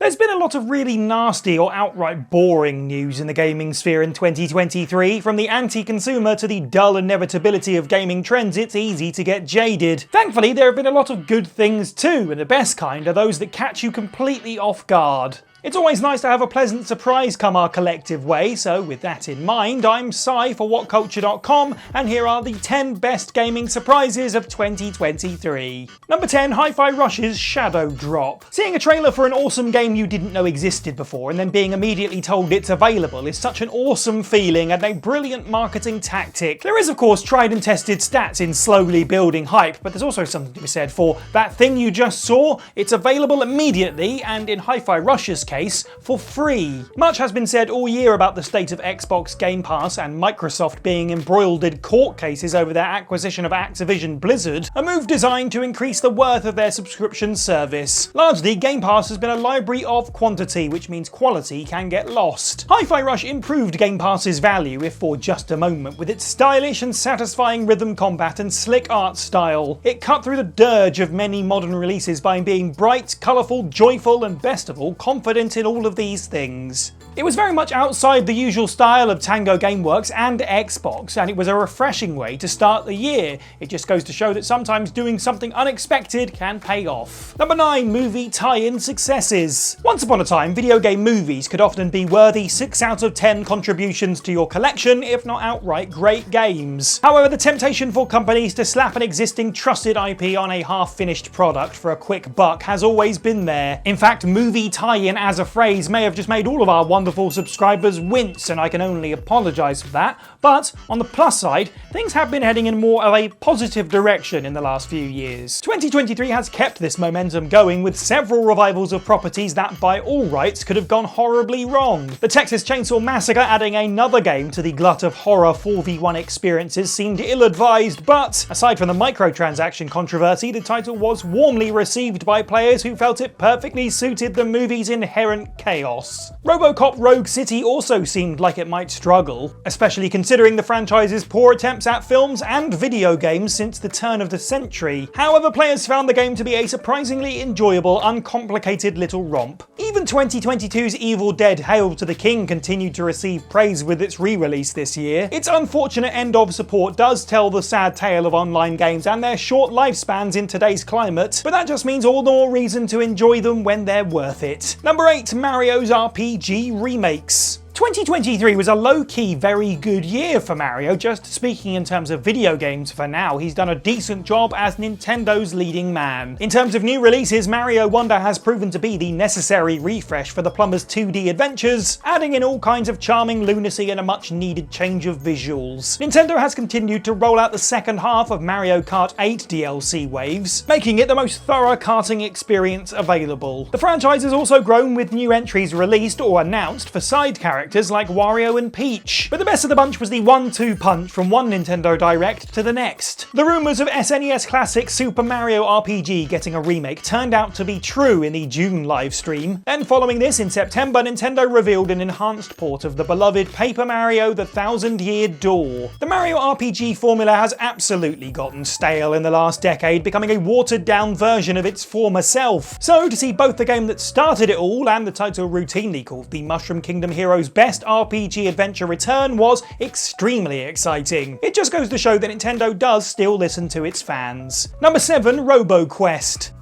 There's been a lot of really nasty or outright boring news in the gaming sphere in 2023. From the anti-consumer to the dull inevitability of gaming trends, it's easy to get jaded. Thankfully, there have been a lot of good things too, and the best kind are those that catch you completely off guard. It's always nice to have a pleasant surprise come our collective way, so with that in mind, I'm Si for WhatCulture.com, and here are the 10 best gaming surprises of 2023. Number 10, HiFi Rush's Shadow Drop. Seeing a trailer for an awesome game you didn't know existed before and then being immediately told it's available is such an awesome feeling and a brilliant marketing tactic. There is of course tried and tested stats in slowly building hype, but there's also something to be said for that thing you just saw. It's available immediately, and in HiFi Rush's case, for free. Much has been said all year about the state of Xbox Game Pass and Microsoft being embroiled in court cases over their acquisition of Activision Blizzard, a move designed to increase the worth of their subscription service. Largely, Game Pass has been a library of quantity, which means quality can get lost. HiFi Rush improved Game Pass's value, if for just a moment, with its stylish and satisfying rhythm combat and slick art style. It cut through the dirge of many modern releases by being bright, colourful, joyful, and best of all, confident in all of these things. It was very much outside the usual style of Tango Gameworks and Xbox, and it was a refreshing way to start the year. It just goes to show that sometimes doing something unexpected can pay off. Number 9, movie tie-in successes. Once upon a time, video game movies could often be worthy 6 out of 10 contributions to your collection, if not outright great games. However, the temptation for companies to slap an existing trusted IP on a half-finished product for a quick buck has always been there. In fact, movie tie-in as a phrase may have just made all of our wonderful subscribers wince, and I can only apologise for that. But on the plus side, things have been heading in more of a positive direction in the last few years. 2023 has kept this momentum going with several revivals of properties that by all rights could have gone horribly wrong. The Texas Chainsaw Massacre adding another game to the glut of horror 4v1 experiences seemed ill-advised, but aside from the microtransaction controversy, the title was warmly received by players who felt it perfectly suited the movie's inherent chaos. RoboCop Rogue City also seemed like it might struggle, especially considering the franchise's poor attempts at films and video games since the turn of the century. However, players found the game to be a surprisingly enjoyable, uncomplicated little romp. Even 2022's Evil Dead Hail to the King continued to receive praise with its re-release this year. Its unfortunate end of support does tell the sad tale of online games and their short lifespans in today's climate, but that just means all the more reason to enjoy them when they're worth it. Number 8, Mario's RPG remakes. 2023 was a low-key very good year for Mario. Just speaking in terms of video games for now, he's done a decent job as Nintendo's leading man. In terms of new releases, Mario Wonder has proven to be the necessary refresh for the plumber's 2D adventures, adding in all kinds of charming lunacy and a much-needed change of visuals. Nintendo has continued to roll out the second half of Mario Kart 8 DLC waves, making it the most thorough karting experience available. The franchise has also grown with new entries released or announced for side characters like Wario and Peach, but the best of the bunch was the 1-2 punch from one Nintendo Direct to the next. The rumours of SNES classic Super Mario RPG getting a remake turned out to be true in the June livestream. Then following this, in September, Nintendo revealed an enhanced port of the beloved Paper Mario: The Thousand-Year Door. The Mario RPG formula has absolutely gotten stale in the last decade, becoming a watered-down version of its former self. So to see both the game that started it all and the title routinely called the Mushroom Kingdom Heroes Best RPG Adventure return was extremely exciting. It just goes to show that Nintendo does still listen to its fans. Number 7, Robo Quest.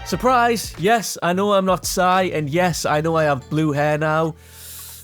Surprise! Yes, I know I'm not Si, and yes, I know I have blue hair now.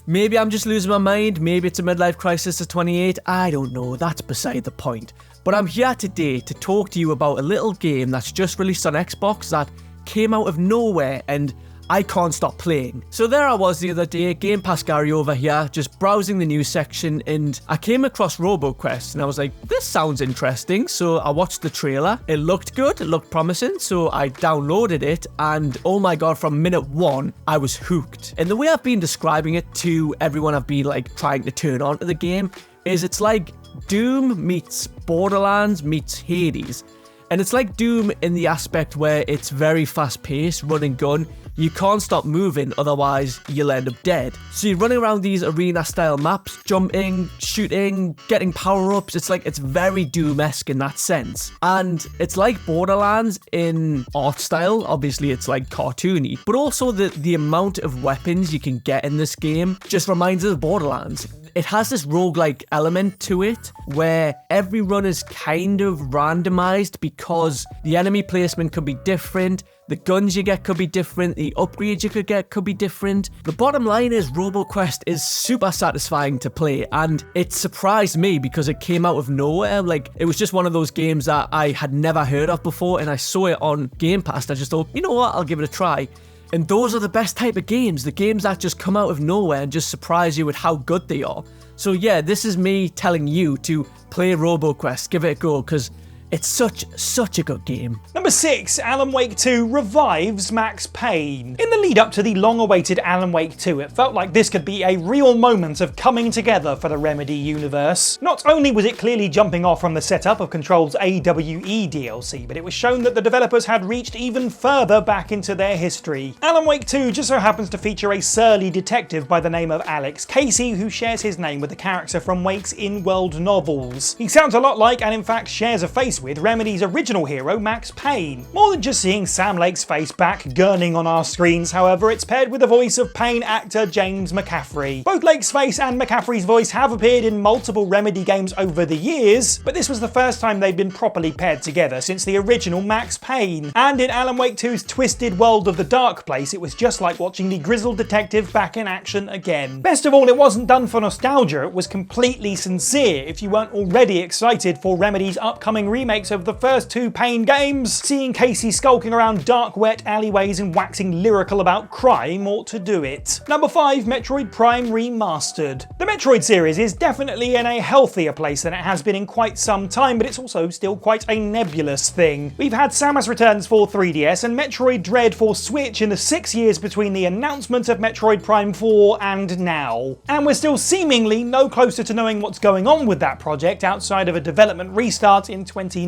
Maybe I'm just losing my mind, maybe it's a midlife crisis at 28, I don't know, that's beside the point. But I'm here today to talk to you about a little game that's just released on Xbox that came out of nowhere and I can't stop playing. So there I was the other day, Game Pass Gary over here, just browsing the news section, and I came across Robo Quest and I was like, this sounds interesting. So I watched the trailer, it looked good, it looked promising, so I downloaded it, and oh my god, from minute 1, I was hooked. And the way I've been describing it to everyone I've been like trying to turn on to the game is it's like Doom meets Borderlands meets Hades. And it's like Doom in the aspect where it's very fast-paced, run and gun, You can't stop moving, otherwise you'll end up dead. So you're running around these arena-style maps, jumping, shooting, getting power-ups. It's very Doom-esque in that sense. And it's like Borderlands in art style. Obviously, it's like cartoony. But also the amount of weapons you can get in this game just reminds us of Borderlands. It has this roguelike element to it where every run is kind of randomized because the enemy placement could be different, the guns you get could be different, the upgrades you could get could be different. The bottom line is Robo Quest is super satisfying to play, and it surprised me because it came out of nowhere. Like, it was just one of those games that I had never heard of before, and I saw it on Game Pass and I just thought, you know what, I'll give it a try. And those are the best type of games, the games that just come out of nowhere and just surprise you with how good they are. So yeah, this is me telling you to play Robo Quest, give it a go, because it's such a good game. Number 6, Alan Wake 2 revives Max Payne. In the lead up to the long-awaited Alan Wake 2, it felt like this could be a real moment of coming together for the Remedy universe. Not only was it clearly jumping off from the setup of Control's AWE DLC, but it was shown that the developers had reached even further back into their history. Alan Wake 2 just so happens to feature a surly detective by the name of Alex Casey, who shares his name with a character from Wake's in-world novels. He sounds a lot like, and in fact shares a face with, Remedy's original hero, Max Payne. More than just seeing Sam Lake's face back gurning on our screens, however, it's paired with the voice of Payne actor James McCaffrey. Both Lake's face and McCaffrey's voice have appeared in multiple Remedy games over the years, but this was the first time they'd been properly paired together since the original Max Payne. And in Alan Wake 2's twisted world of the Dark Place, it was just like watching the grizzled detective back in action again. Best of all, it wasn't done for nostalgia, it was completely sincere. If you weren't already excited for Remedy's upcoming remakes of the first 2 Payne games, seeing Casey skulking around dark, wet alleyways and waxing lyrical about crime ought to do it. Number 5, Metroid Prime Remastered. The Metroid series is definitely in a healthier place than it has been in quite some time, but it's also still quite a nebulous thing. We've had Samus Returns for 3DS and Metroid Dred for Switch in the 6 years between the announcement of Metroid Prime 4 and now. And we're still seemingly no closer to knowing what's going on with that project outside of a development restart in 2019.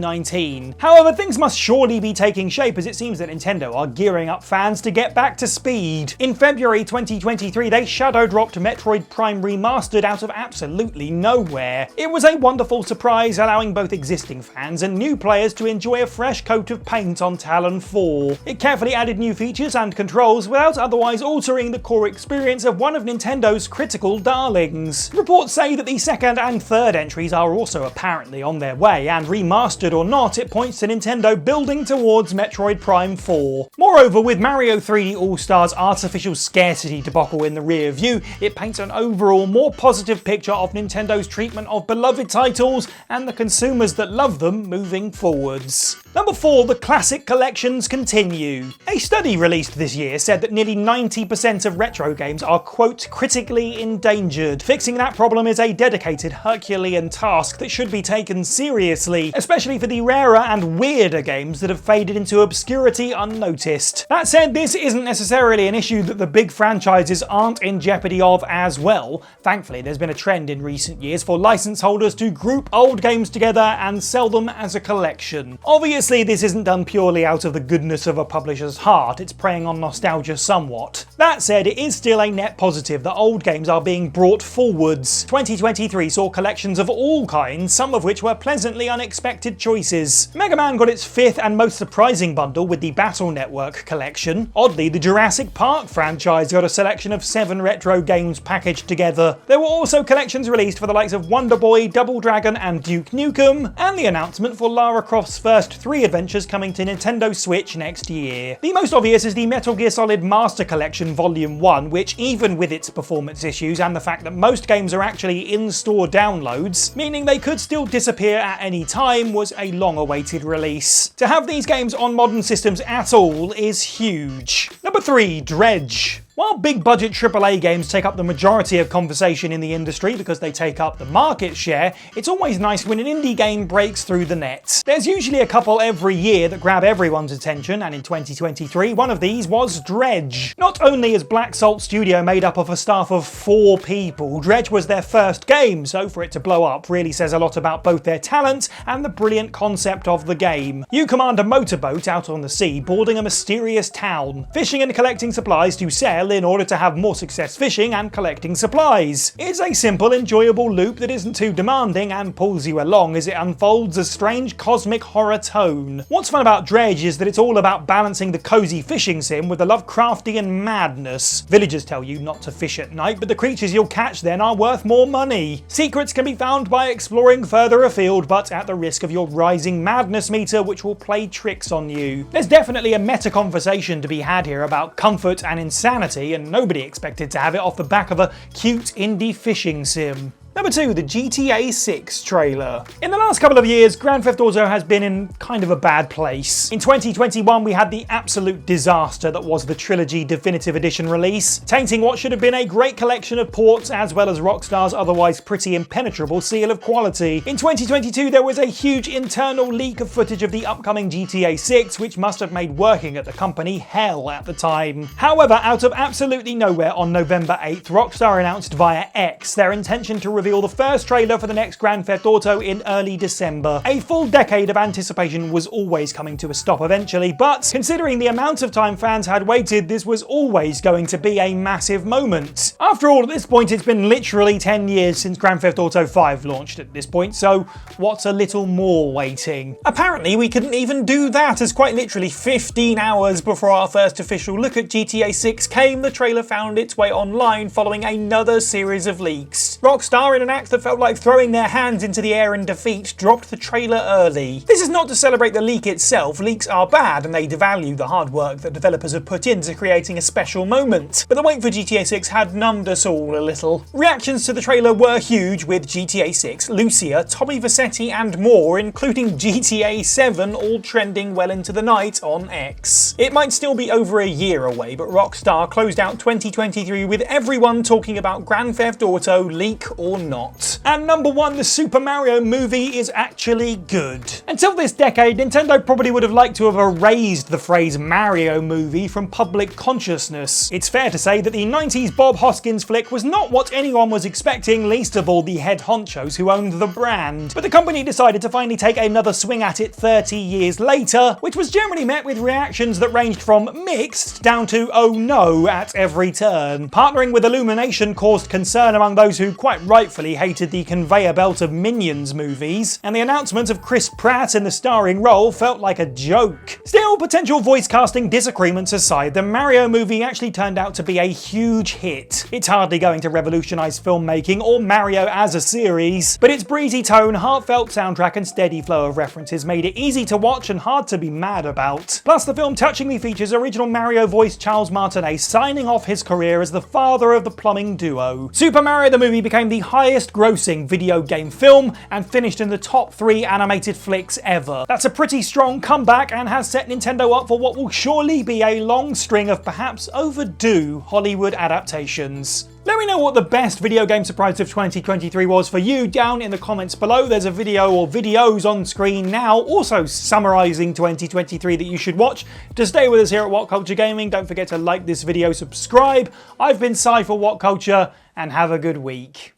However, things must surely be taking shape as it seems that Nintendo are gearing up fans to get back to speed. In February 2023, they shadow dropped Metroid Prime Remastered out of absolutely nowhere. It was a wonderful surprise, allowing both existing fans and new players to enjoy a fresh coat of paint on Talon 4. It carefully added new features and controls without otherwise altering the core experience of one of Nintendo's critical darlings. Reports say that the second and third entries are also apparently on their way, and Remastered or not, it points to Nintendo building towards Metroid Prime 4. Moreover, with Mario 3D All-Stars' artificial scarcity debacle in the rear view, it paints an overall more positive picture of Nintendo's treatment of beloved titles and the consumers that love them moving forwards. Number 4, the classic collections continue. A study released this year said that nearly 90% of retro games are, quote, critically endangered. Fixing that problem is a dedicated Herculean task that should be taken seriously, especially for the rarer and weirder games that have faded into obscurity unnoticed. That said, this isn't necessarily an issue that the big franchises aren't in jeopardy of as well. Thankfully, there's been a trend in recent years for license holders to group old games together and sell them as a collection. Obviously, this isn't done purely out of the goodness of a publisher's heart, it's preying on nostalgia somewhat. That said, it is still a net positive that old games are being brought forwards. 2023 saw collections of all kinds, some of which were pleasantly unexpected choices. Mega Man got its 5th and most surprising bundle with the Battle Network collection. Oddly, the Jurassic Park franchise got a selection of 7 retro games packaged together. There were also collections released for the likes of Wonder Boy, Double Dragon and Duke Nukem, and the announcement for Lara Croft's first 3 adventures coming to Nintendo Switch next year. The most obvious is the Metal Gear Solid Master Collection Volume 1, which even with its performance issues and the fact that most games are actually in-store downloads, meaning they could still disappear at any time, was a long-awaited release. To have these games on modern systems at all is huge. Number 3, Dredge. While big budget AAA games take up the majority of conversation in the industry because they take up the market share, it's always nice when an indie game breaks through the net. There's usually a couple every year that grab everyone's attention, and in 2023 one of these was Dredge. Not only is Black Salt Studio made up of a staff of 4 people, Dredge was their first game, so for it to blow up really says a lot about both their talent and the brilliant concept of the game. You command a motorboat out on the sea, boarding a mysterious town, fishing and collecting supplies to sell in order to have more success fishing and collecting supplies. It's a simple, enjoyable loop that isn't too demanding and pulls you along as it unfolds a strange cosmic horror tone. What's fun about Dredge is that it's all about balancing the cozy fishing sim with the Lovecraftian madness. Villagers tell you not to fish at night, but the creatures you'll catch then are worth more money. Secrets can be found by exploring further afield, but at the risk of your rising madness meter, which will play tricks on you. There's definitely a meta conversation to be had here about comfort and insanity, and nobody expected to have it off the back of a cute indie fishing sim. Number 2, the GTA 6 trailer. In the last couple of years, Grand Theft Auto has been in kind of a bad place. In 2021, we had the absolute disaster that was the Trilogy Definitive Edition release, tainting what should have been a great collection of ports as well as Rockstar's otherwise pretty impenetrable seal of quality. In 2022, there was a huge internal leak of footage of the upcoming GTA 6, which must have made working at the company hell at the time. However, out of absolutely nowhere on November 8th, Rockstar announced via X their intention to reveal the first trailer for the next Grand Theft Auto in early December. A full decade of anticipation was always coming to a stop eventually, but considering the amount of time fans had waited, this was always going to be a massive moment. After all, at this point it's been literally 10 years since Grand Theft Auto 5 launched at this point, so what's a little more waiting? Apparently we couldn't even do that, as quite literally 15 hours before our first official look at GTA 6 came, the trailer found its way online following another series of leaks. Rockstar, in an act that felt like throwing their hands into the air in defeat, dropped the trailer early. This is not to celebrate the leak itself. Leaks are bad and they devalue the hard work that developers have put into creating a special moment. But the wait for GTA 6 had numbed us all a little. Reactions to the trailer were huge, with GTA 6, Lucia, Tommy Vercetti and more, including GTA 7, all trending well into the night on X. It might still be over a year away, but Rockstar closed out 2023 with everyone talking about Grand Theft Auto, leak or not. And number 1, the Super Mario movie is actually good. Until this decade, Nintendo probably would have liked to have erased the phrase Mario movie from public consciousness. It's fair to say that the 90s Bob Hoskins flick was not what anyone was expecting, least of all the head honchos who owned the brand. But the company decided to finally take another swing at it 30 years later, which was generally met with reactions that ranged from mixed down to oh no at every turn. Partnering with Illumination caused concern among those who quite rightfully hated the conveyor belt of Minions movies, and the announcement of Chris Pratt in the starring role felt like a joke. Still, potential voice casting disagreements aside, the Mario movie actually turned out to be a huge hit. It's hardly going to revolutionise filmmaking or Mario as a series, but its breezy tone, heartfelt soundtrack and steady flow of references made it easy to watch and hard to be mad about. Plus, the film touchingly features original Mario voice Charles Martinet signing off his career as the father of the plumbing duo. Super Mario the movie became the highest grossing video game film and finished in the top 3 animated flicks ever. That's a pretty strong comeback and has set Nintendo up for what will surely be a long string of perhaps overdue Hollywood adaptations. Let me know what the best video game surprise of 2023 was for you down in the comments below. There's a video or videos on screen now also summarising 2023 that you should watch. To stay with us here at WhatCulture Gaming, don't forget to like this video, subscribe. I've been Si for WhatCulture, and have a good week.